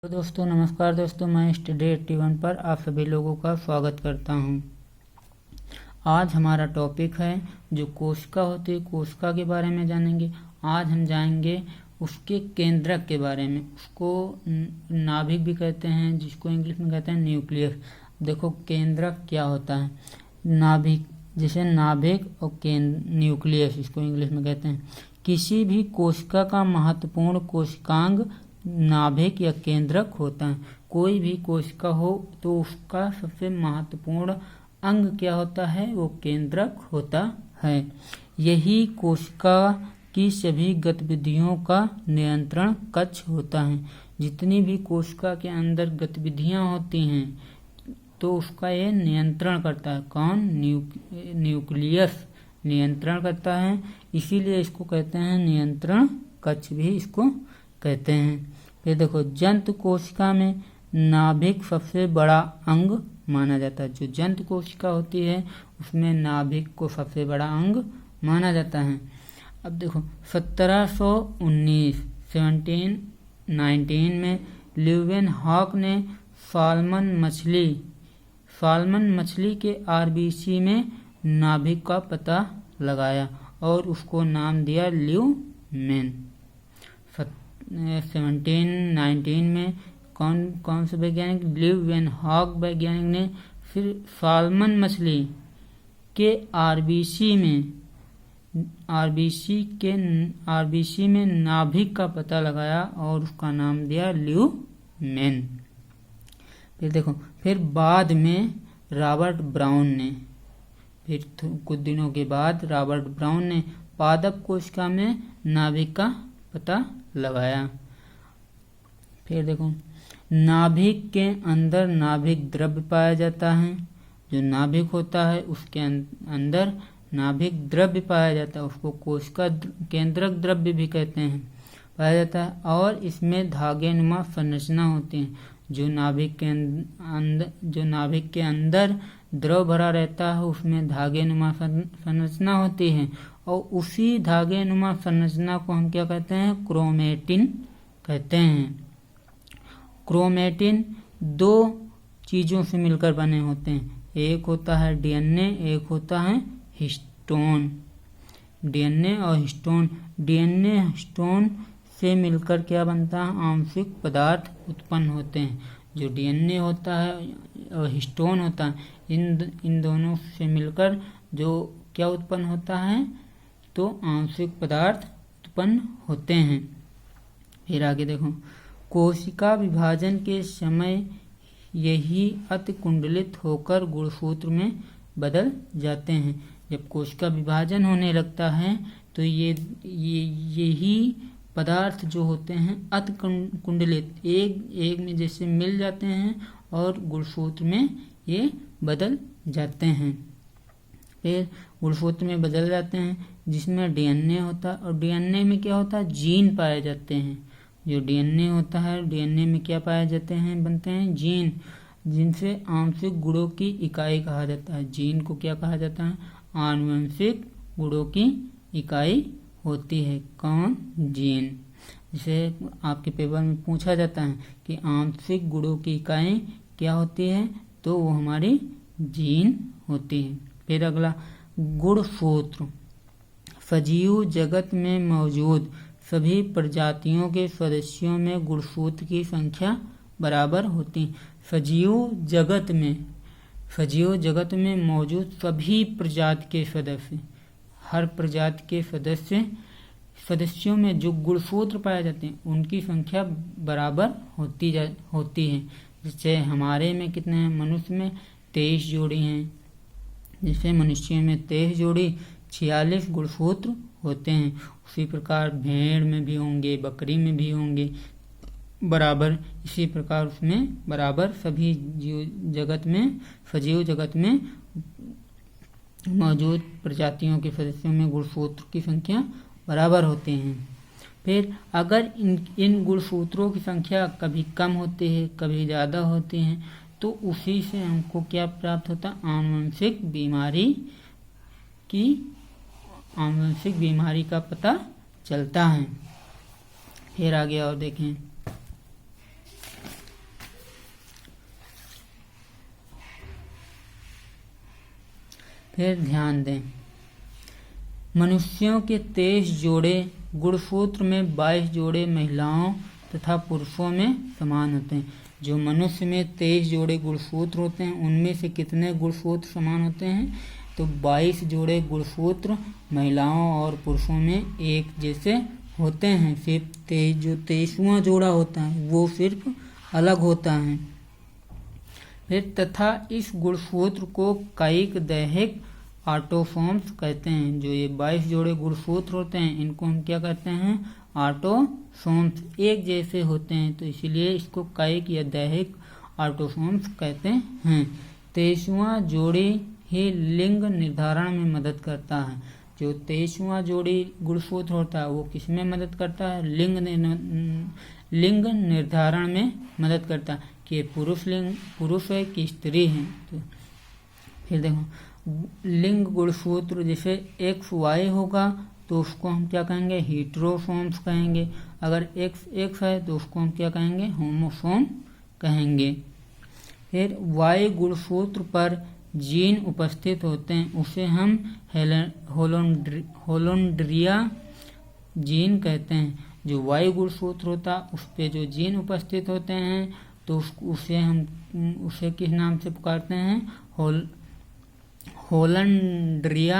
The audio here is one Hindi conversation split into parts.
तो दोस्तों नमस्कार दोस्तों, मैं स्टडी 81 पर आप सभी लोगों का स्वागत करता हूं। आज हमारा टॉपिक है जो कोशिका होती है, कोशिका के बारे में जानेंगे। आज हम जाएंगे उसके केंद्रक के बारे में। उसको नाभिक भी कहते हैं, जिसको इंग्लिश में कहते हैं न्यूक्लियस। देखो केंद्रक क्या होता है। नाभिक, जैसे नाभिक और न्यूक्लियस इसको इंग्लिश में कहते हैं। किसी भी कोशिका का महत्वपूर्ण कोशिकांग नाभिक या केंद्रक होता है। कोई भी कोशिका हो तो उसका सबसे महत्वपूर्ण अंग क्या होता है, वो केंद्रक होता है। यही कोशिका की सभी गतिविधियों का नियंत्रण कक्ष होता है। जितनी भी कोशिका के अंदर गतिविधियां होती हैं तो उसका ये नियंत्रण करता है। कौन? न्यूक्लियस नियंत्रण करता है। इसीलिए इसको कहते हैं नियंत्रण कक्ष भी इसको कहते हैं। फिर देखो, जंतु कोशिका में नाभिक सबसे बड़ा अंग माना जाता है। जो जंतु कोशिका होती है उसमें नाभिक को सबसे बड़ा अंग माना जाता है। अब देखो 1719 में ल्यूवेनहॉक ने साल्मन मछली के आरबीसी में नाभिक का पता लगाया और उसको नाम दिया ल्यूमेन। 1719 में कौन से वैज्ञानिक? ल्यूवेनहॉक वैज्ञानिक ने फिर साल्मन मछली के आरबीसी में नाभिक का पता लगाया और उसका नाम दिया ल्यूमेन। फिर देखो, फिर बाद में रॉबर्ट ब्राउन ने, फिर कुछ दिनों के बाद रॉबर्ट ब्राउन ने पादप कोशिका में नाभिक का पता लगाया। फिर देखो, नाभिक के अंदर नाभिक द्रव्य पाया जाता है। जो नाभिक होता है उसके अंदर नाभिक द्रव्य पाया जाता है, उसको कोशिका केंद्रक द्रव्य भी कहते हैं, पाया जाता है। और इसमें धागेनुमा संरचना होती है। जो नाभिक के अंदर द्रव भरा रहता है उसमें धागेनुमा संरचना होती है। और उसी धागेनुमा संरचना को हम क्या कहते हैं? क्रोमेटिन कहते हैं। क्रोमेटिन दो चीजों से मिलकर बने होते हैं। एक होता है डीएनए, एक होता है हिस्टोन। डीएनए और हिस्टोन, डीएनए हिस्टोन से मिलकर क्या बनता है? आंशिक पदार्थ उत्पन्न होते हैं। जो डीएनए होता है और हिस्टोन होता है, इन दोनों से मिलकर जो क्या उत्पन्न होता है? तो आंशिक पदार्थ उत्पन्न होते हैं। फिर आगे देखो, कोशिका विभाजन के समय यही अतिकुंडलित होकर गुणसूत्र में बदल जाते हैं। जब कोशिका विभाजन होने लगता है तो यही पदार्थ जो होते हैं अतिकुंडलित एक में जैसे मिल जाते हैं और गुणसूत्र में ये बदल जाते हैं। फिर गुणसूत्र में बदल जाते हैं जिसमें डीएनए होता है। और डीएनए में क्या होता है? जीन पाए जाते हैं। जो डीएनए होता है, डीएनए में क्या पाए जाते हैं? बनते हैं जीन, जिनसे आंशिक गुणों की इकाई कहा जाता है। जीन को क्या कहा जाता है? आनुवंशिक गुणों की इकाई होती है। कौन? जीन। जिसे आपके पेपर में पूछा जाता है कि आंशिक गुणों की इकाई क्या होती है, तो वो हमारी जीन होती है। फिर अगला, गुणसूत्र। सजीव जगत में मौजूद सभी प्रजातियों के सदस्यों में गुणसूत्र की संख्या बराबर होती है। सजीव जगत में मौजूद सभी प्रजाति के सदस्य, हर प्रजाति के सदस्यों में जो गुणसूत्र पाए जाते हैं उनकी संख्या बराबर होती है। जैसे हमारे में कितने हैं? मनुष्य में 23 जोड़ी हैं। जैसे मनुष्य में 23 जोड़ी 46 गुणसूत्र होते हैं। उसी प्रकार भेड़ में भी होंगे, बकरी में भी होंगे बराबर। इसी प्रकार उसमें बराबर सभी सजीव जगत में मौजूद प्रजातियों के सदस्यों में गुणसूत्र की संख्या बराबर होते हैं। फिर अगर इन गुणसूत्रों की संख्या कभी कम होती है, कभी ज़्यादा होती है, तो उसी से हमको क्या प्राप्त होता है? आनुवंशिक बीमारी का पता चलता है। फिर आगे और देखें, फिर ध्यान दें, मनुष्यों के 23 जोड़े गुणसूत्र में 22 जोड़े महिलाओं तथा पुरुषों में समान होते हैं। जो मनुष्य में 23 जोड़े गुणसूत्र होते हैं उनमें से कितने गुणसूत्र समान होते हैं? तो 22 जोड़े गुणसूत्र महिलाओं और पुरुषों में एक जैसे होते हैं। सिर्फ 23वां जोड़ा होता है वो सिर्फ अलग होता है। फिर तथा इस गुणसूत्र को कायिक दैहिक ऑटोसोम्स कहते हैं। जो ये 22 जोड़े गुणसूत्र होते हैं इनको हम क्या कहते हैं? ऑटोसोम्स, एक जैसे होते हैं, तो इसलिए इसको कायिक या दैहिक ऑटोसोम्स कहते हैं। 23वां जोड़ी ही लिंग निर्धारण में मदद करता है। जो 23वां जोड़ी गुणसूत्र होता है वो किसमें मदद करता है? लिंग निर्धारण में मदद करता है कि पुरुष है कि स्त्री है। तो फिर देखो लिंग गुणसूत्र जैसे XY होगा तो उसको हम क्या कहेंगे? हीट्रोसोम्स कहेंगे। अगर XX है तो उसको हम क्या कहेंगे? होमोसोम कहेंगे। फिर Y गुणसूत्र पर जीन उपस्थित होते हैं उसे हम होलोन्ड्रिया जीन कहते हैं। जो Y गुणसूत्र होता है उस पे जो जीन उपस्थित होते हैं तो उसे किस नाम से पुकारते हैं? होलोन्ड्रिया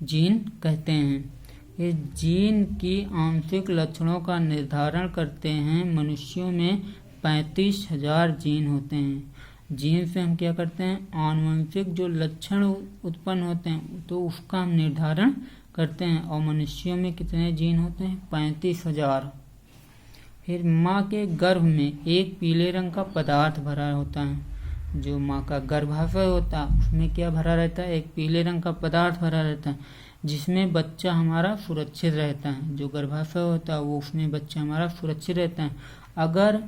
जीन कहते हैं। ये जीन की आंशिक लक्षणों का निर्धारण करते हैं। मनुष्यों में 35,000 जीन होते हैं। जीन से हम क्या करते हैं? आनुवंशिक जो लक्षण उत्पन्न होते हैं तो उसका हम निर्धारण करते हैं। और मनुष्यों में कितने जीन होते हैं? 35,000। फिर माँ के गर्भ में एक पीले रंग का पदार्थ भरा होता है। जो माँ का गर्भाशय होता है उसमें क्या भरा रहता है? एक पीले रंग का पदार्थ भरा रहता है जिसमें बच्चा हमारा सुरक्षित रहता है। जो गर्भाशय होता है वो उसमें बच्चा हमारा सुरक्षित रहता है। अगर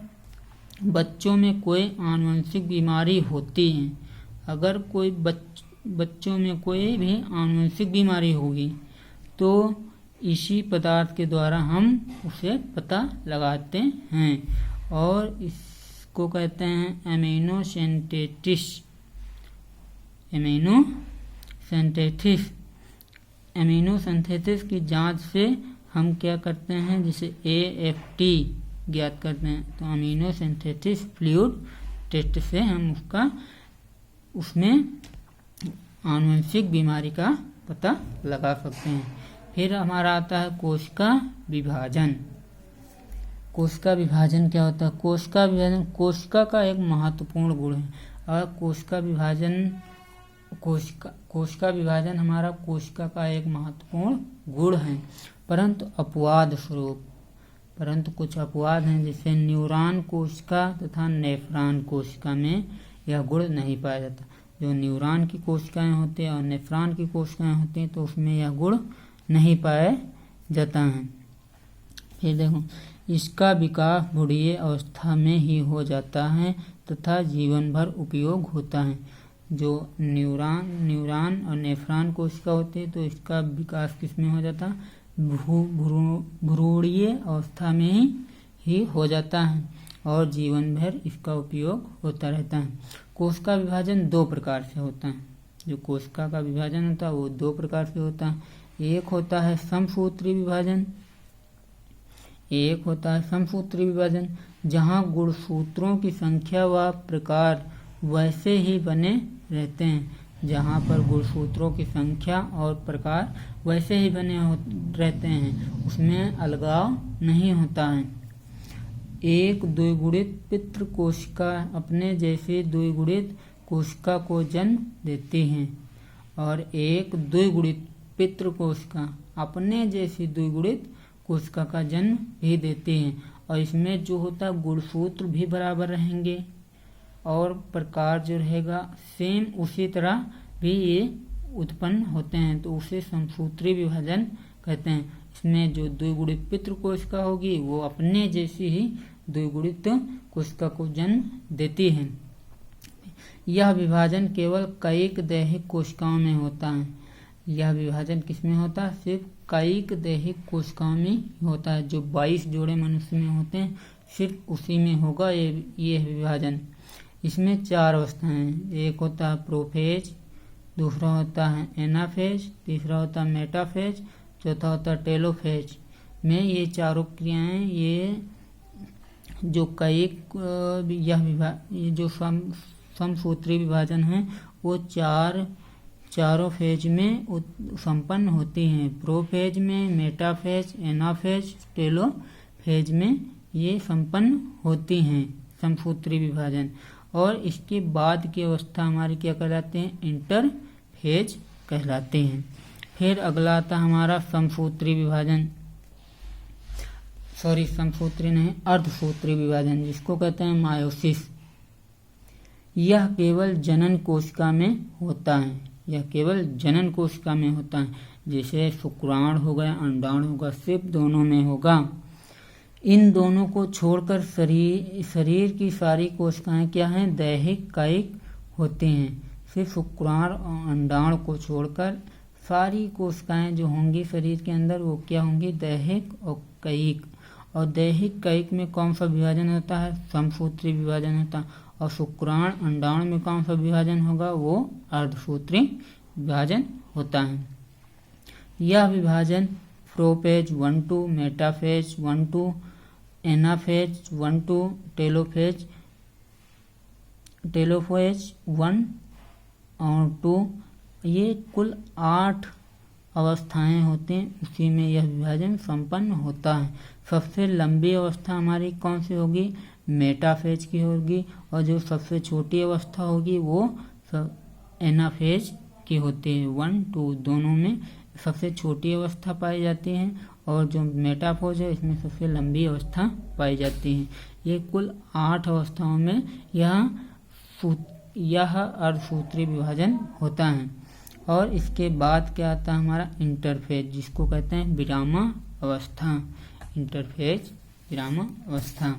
बच्चों में कोई आनुवंशिक बीमारी होती है, अगर कोई बच्चों में कोई भी आनुवंशिक बीमारी होगी तो इसी पदार्थ के द्वारा हम उसे पता लगाते हैं और इसको कहते हैं एमिनोसिंथेसिस की जांच से हम क्या करते हैं? जैसे AFT ज्ञात करते हैं तो अमीनोसिंथेसिस फ्लूइड टेस्ट से हम उसमें आनुवंशिक बीमारी का पता लगा सकते हैं। फिर हमारा आता है कोशिका विभाजन। कोशिका विभाजन क्या होता है? कोशिका विभाजन कोशिका का एक महत्वपूर्ण गुण है। और कोशिका विभाजन हमारा कोशिका का एक महत्वपूर्ण गुण है, परंतु कुछ अपवाद हैं। जैसे न्यूरॉन कोशिका तथा नेफ्रॉन कोशिका में यह गुण नहीं पाया जाता। जो न्यूरॉन की कोशिकाएं होती हैं और नेफ्रॉन की कोशिकाएं होती हैं तो उसमें यह गुण नहीं पाया जाता है। फिर देखो इसका विकास भ्रूणीय अवस्था में ही हो जाता है तथा जीवन भर उपयोग होता है। जो न्यूरॉन और नेफ्रॉन कोशिका होती है तो इसका विकास किसमें हो जाता है? भ्रूणीय अवस्था में ही हो जाता है और जीवन भर इसका उपयोग होता रहता है। कोशिका विभाजन 2 प्रकार से होता है। जो कोशिका का विभाजन होता है वो 2 प्रकार से होता है। एक होता है समसूत्री विभाजन, जहाँ गुणसूत्रों की संख्या व प्रकार वैसे ही बने रहते हैं। जहाँ पर गुणसूत्रों की संख्या और प्रकार वैसे ही बने रहते हैं, उसमें अलगाव नहीं होता है। एक द्विगुणित पितृ कोशिका अपने जैसी द्विगुणित कोशिका को जन्म देती है और एक द्विगुणित पितृ कोशिका अपने जैसी द्विगुणित कोशिका का जन्म भी देती है। और इसमें जो होता है गुणसूत्र भी बराबर रहेंगे और प्रकार जो रहेगा सेम उसी तरह भी ये उत्पन्न होते हैं, तो उसे समसूत्री विभाजन कहते हैं। इसमें जो द्विगुणित पितृ कोशिका होगी वो अपने जैसी ही द्विगुणित कोशिका को जन्म देती है। यह विभाजन केवल कायिक दैहिक कोशिकाओं में होता है। यह विभाजन किसमें होता है? सिर्फ कायिक दैहिक कोशिकाओं में होता है। जो 22 जोड़े मनुष्य में होते हैं सिर्फ उसी में होगा ये विभाजन। इसमें 4 अवस्थाएं हैं। एक होता है प्रोफेज, दूसरा होता है एनाफेज, तीसरा होता है मेटाफेज, चौथा होता है टेलोफेज। में ये चारों क्रियाएं, ये जो कैक ये जो समसूत्री विभाजन है वो चारों फेज में संपन्न होती हैं। प्रोफेज में, मेटाफेज, एनाफेज, टेलोफेज में ये संपन्न होती हैं समसूत्री विभाजन। और इसके बाद की अवस्था हमारी क्या कहलाते हैं? इंटरफेज कहलाते हैं। फिर अगला आता हमारा समसूत्री विभाजन, समसूत्री नहीं, अर्धसूत्री विभाजन, जिसको कहते हैं मायोसिस। यह केवल जनन कोशिका में होता है, यह केवल जनन कोशिका में होता है। जैसे शुक्राणु हो गया, अंडाणु होगा, सिर्फ दोनों में होगा। इन दोनों को छोड़कर शरीर की सारी कोशिकाएं क्या हैं? दैहिक कायिक होते हैं। सिर्फ शुक्राणु और अंडाणु को छोड़कर सारी कोशिकाएं जो होंगी शरीर के अंदर वो क्या होंगी? दैहिक और कायिक। और दैहिक कायिक में कौन सा विभाजन होता है? समसूत्री विभाजन होता है। और शुक्राणु अंडाणु में कौन सा विभाजन होगा? वो अर्धसूत्री विभाजन होता है। यह विभाजन प्रोफेज 1-2, मेटाफेज 1-2, एनाफेज 1-2, टेलोफेज 1 और 2, ये कुल 8 अवस्थाएं होती हैं, उसी में यह विभाजन संपन्न होता है। सबसे लंबी अवस्था हमारी कौन सी होगी? मेटाफेज की होगी। और जो सबसे छोटी अवस्था होगी वो एनाफेज की होती है। 1-2 दोनों में सबसे छोटी अवस्था पाई जाती है और जो मेटाफेज है इसमें सबसे लंबी अवस्था पाई जाती है। ये कुल 8 अवस्थाओं में यह अर्धसूत्री विभाजन होता है। और इसके बाद क्या आता है हमारा? इंटरफेज, जिसको कहते हैं विरामावस्था। इंटरफेज विरामावस्था।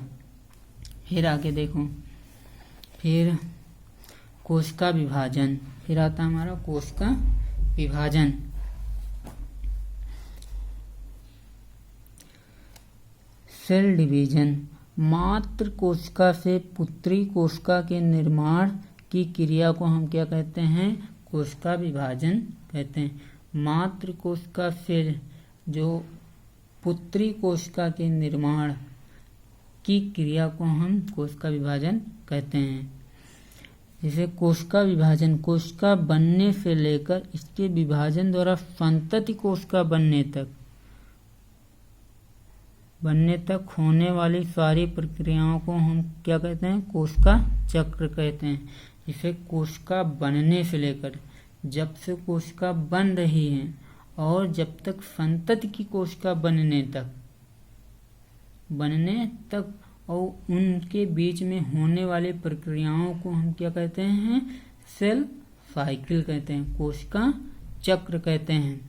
फिर आगे देखो, फिर कोशिका विभाजन, फिर आता है हमारा कोशिका विभाजन। सेल डिवीजन, मात्र कोशिका से पुत्री कोशिका के निर्माण की क्रिया को हम क्या कहते हैं? कोशिका विभाजन कहते हैं। मात्र कोशिका से जो पुत्री कोशिका के निर्माण की क्रिया को हम कोशिका विभाजन कहते हैं। जैसे कोशिका विभाजन, कोशिका बनने से लेकर इसके विभाजन द्वारा संतति कोशिका बनने तक होने वाली सारी प्रक्रियाओं को हम क्या कहते हैं? कोशिका चक्र कहते हैं। इसे कोशिका बनने से लेकर, जब से कोशिका बन रही है और जब तक संतति की कोशिका बनने तक और उनके बीच में होने वाली प्रक्रियाओं को हम क्या कहते हैं? सेल साइकिल कहते हैं, कोशिका चक्र कहते हैं।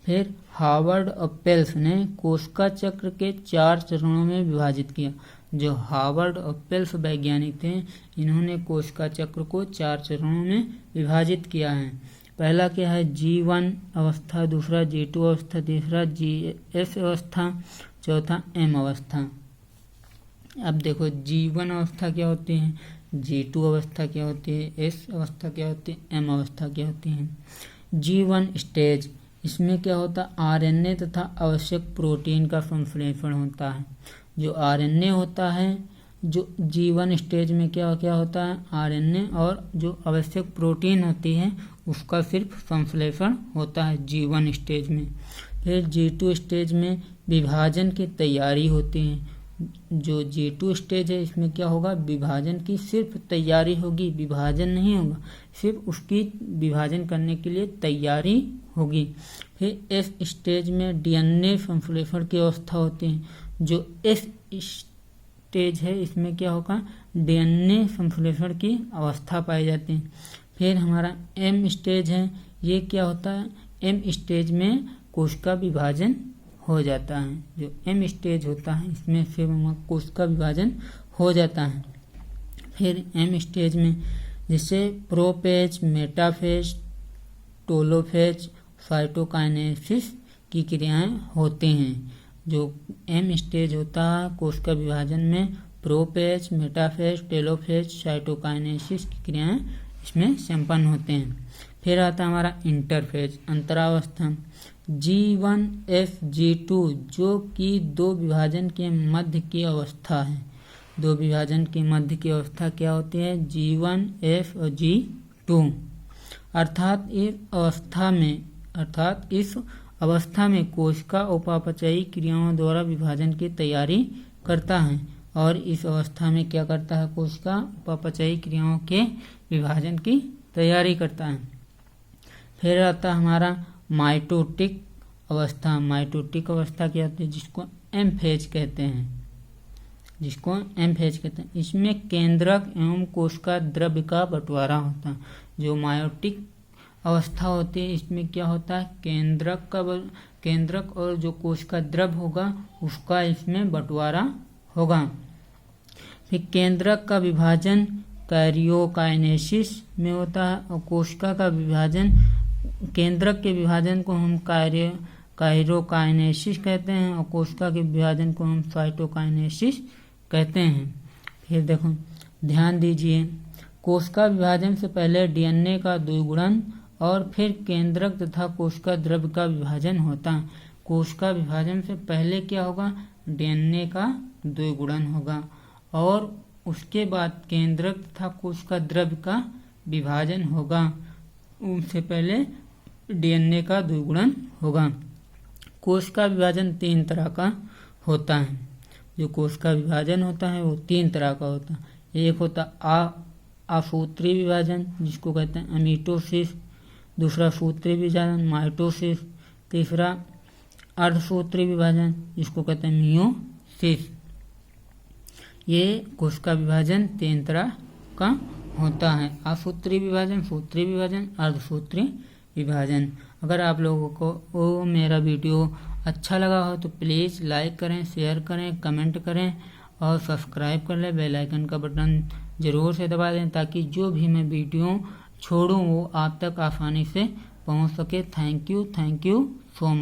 फिर हार्वर्ड और पेल्स ने कोशिका चक्र के 4 चरणों में विभाजित किया। जो हार्वर्ड और पेल्स वैज्ञानिक थे, इन्होंने कोशिका चक्र को 4 चरणों में विभाजित किया है। पहला क्या है? G1 अवस्था, दूसरा G2 अवस्था, तीसरा GS अवस्था, चौथा M अवस्था। अब देखो G1 अवस्था क्या होती है, G2 अवस्था क्या होती है, S अवस्था क्या होती है, M अवस्था क्या होती है। G1 स्टेज, इसमें क्या होता है? आरएनए तथा आवश्यक प्रोटीन का संश्लेषण होता है। जो आरएनए होता है, जो G1 स्टेज में क्या होता है? आरएनए और जो आवश्यक प्रोटीन होती है उसका सिर्फ संश्लेषण होता है G1 स्टेज में। फिर G2 स्टेज में विभाजन की तैयारी होती है। जो G2 स्टेज है इसमें क्या होगा? विभाजन की सिर्फ तैयारी होगी, विभाजन नहीं होगा, सिर्फ उसकी विभाजन करने के लिए तैयारी होगी। फिर S स्टेज में डीएनए संश्लेषण की अवस्था होती है। जो S स्टेज है इसमें क्या होगा? डीएनए संश्लेषण की अवस्था पाई जाती है। फिर हमारा M स्टेज है, ये क्या होता है? M स्टेज में कोशिका विभाजन हो जाता है। जो M स्टेज होता है इसमें फिर कोशिका विभाजन हो जाता है। फिर M स्टेज में जैसे प्रोफेज, मेटाफेज, टेलोफेज, साइटोकाइनेसिस की क्रियाएं होती हैं। जो M स्टेज होता है कोशिका विभाजन में प्रोफेज, मेटाफेज, टेलोफेज, साइटोकाइनेसिस की क्रियाएं इसमें संपन्न होते हैं। फिर आता है हमारा इंटरफेज अंतरावस्था G1F-G2 जो कि दो विभाजन के मध्य की अवस्था है। दो विभाजन के मध्य की अवस्था क्या होती है? G1F और G2। अर्थात इस अवस्था में कोशिका उपापचयी क्रियाओं द्वारा विभाजन की तैयारी करता है। और इस अवस्था में क्या करता है? कोशिका उपापचयी क्रियाओं के विभाजन की तैयारी करता है। फिर आता हमारा माइटोटिक अवस्था। माइटोटिक अवस्था क्या होती है? जिसको एम फेज कहते हैं। इसमें केंद्रक एवं कोशिका द्रव्य का बंटवारा होता है। जो मायोटिक अवस्था होती है इसमें क्या होता है? केंद्रक और जो कोशिका द्रव्य होगा उसका इसमें बंटवारा होगा। फिर केंद्रक का विभाजन कैरियोकाइनेसिस में होता है और कोशिका का विभाजन, केंद्रक के विभाजन को हम कैरियोकाइनेसिस कहते हैं और कोशिका के विभाजन को हम साइटोकाइनेसिस कहते हैं। फिर देखो ध्यान दीजिए, कोशिका विभाजन से पहले डीएनए का द्विगुणन और फिर केंद्रक तथा कोशिका द्रव्य का विभाजन होता है। कोशिका विभाजन से पहले क्या होगा? डीएनए का द्विगुणन होगा और उसके बाद केंद्रक तथा कोशिका द्रव्य का विभाजन होगा। उससे पहले डीएनए का द्विगुणन होगा। कोशिका विभाजन 3 तरह का होता है। जो कोशिका विभाजन होता है वो 3 तरह का होता है। एक होता असूत्री विभाजन जिसको कहते हैं अमीटोसिस, दूसरा सूत्री विभाजन माइटोसिस, तीसरा अर्धसूत्री विभाजन जिसको कहते हैं मियोसिस। ये कोशिका विभाजन 3 तरह का होता है। असूत्री विभाजन, सूत्री विभाजन, अर्धसूत्री विभाजन। अगर आप लोगों को मेरा वीडियो अच्छा लगा हो तो प्लीज़ लाइक करें, शेयर करें, कमेंट करें और सब्सक्राइब कर लें। बेल आइकन का बटन ज़रूर से दबा दें ताकि जो भी मैं वीडियो छोड़ूं वो आप तक आसानी से पहुंच सके। Thank you so much.